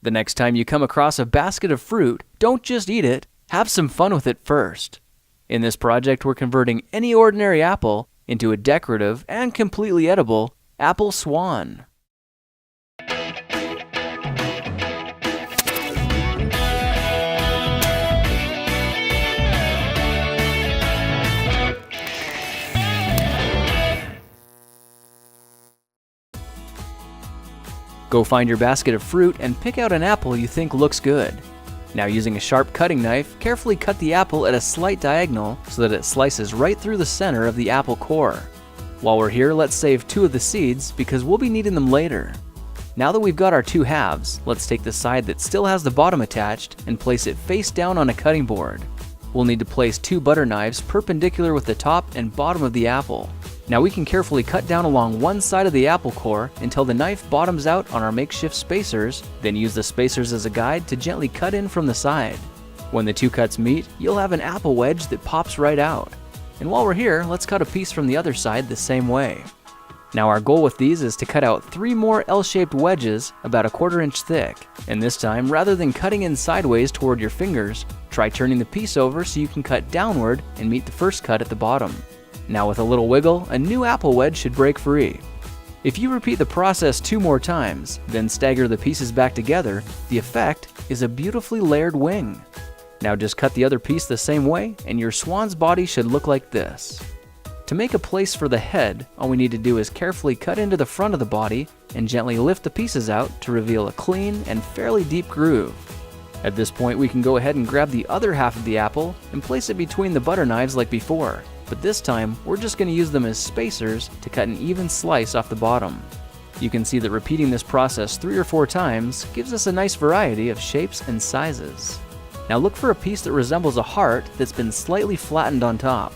The next time you come across a basket of fruit, don't just eat it, have some fun with it first. In this project, we're converting any ordinary apple into a decorative and completely edible apple swan. Go find your basket of fruit and pick out an apple you think looks good. Now, using a sharp cutting knife, carefully cut the apple at a slight diagonal so that it slices right through the center of the apple core. While we're here, let's save 2 of the seeds because we'll be needing them later. Now that we've got our 2 halves, let's take the side that still has the bottom attached and place it face down on a cutting board. We'll need to place 2 butter knives perpendicular with the top and bottom of the apple. Now we can carefully cut down along one side of the apple core until the knife bottoms out on our makeshift spacers, then use the spacers as a guide to gently cut in from the side. When the 2 cuts meet, you'll have an apple wedge that pops right out. And while we're here, let's cut a piece from the other side the same way. Now our goal with these is to cut out 3 more L-shaped wedges about 1/4 inch thick. And this time, rather than cutting in sideways toward your fingers, try turning the piece over so you can cut downward and meet the first cut at the bottom. Now with a little wiggle, a new apple wedge should break free. If you repeat the process 2 more times, then stagger the pieces back together, the effect is a beautifully layered wing. Now just cut the other piece the same way, and your swan's body should look like this. To make a place for the head, all we need to do is carefully cut into the front of the body and gently lift the pieces out to reveal a clean and fairly deep groove. At this point, we can go ahead and grab the other half of the apple and place it between the butter knives like before. But this time, we're just going to use them as spacers to cut an even slice off the bottom. You can see that repeating this process 3 or 4 times gives us a nice variety of shapes and sizes. Now look for a piece that resembles a heart that's been slightly flattened on top.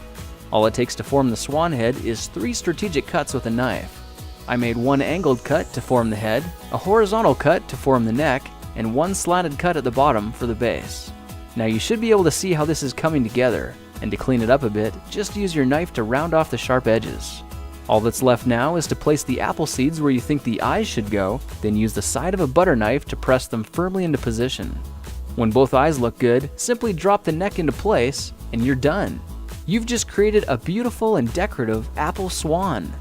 All it takes to form the swan head is 3 strategic cuts with a knife. I made 1 angled cut to form the head, a horizontal cut to form the neck, and 1 slanted cut at the bottom for the base. Now you should be able to see how this is coming together. And to clean it up a bit, just use your knife to round off the sharp edges. All that's left now is to place the apple seeds where you think the eyes should go, then use the side of a butter knife to press them firmly into position. When both eyes look good, simply drop the neck into place, and you're done. You've just created a beautiful and decorative apple swan.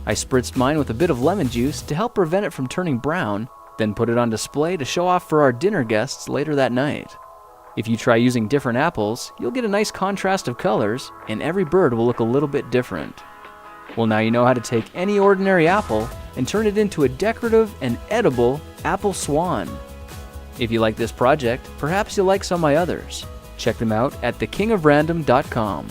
I spritzed mine with a bit of lemon juice to help prevent it from turning brown, then put it on display to show off for our dinner guests later that night. If you try using different apples, you'll get a nice contrast of colors, and every bird will look a little bit different. Well, now you know how to take any ordinary apple and turn it into a decorative and edible apple swan. If you like this project, perhaps you'll like some of my others. Check them out at thekingofrandom.com.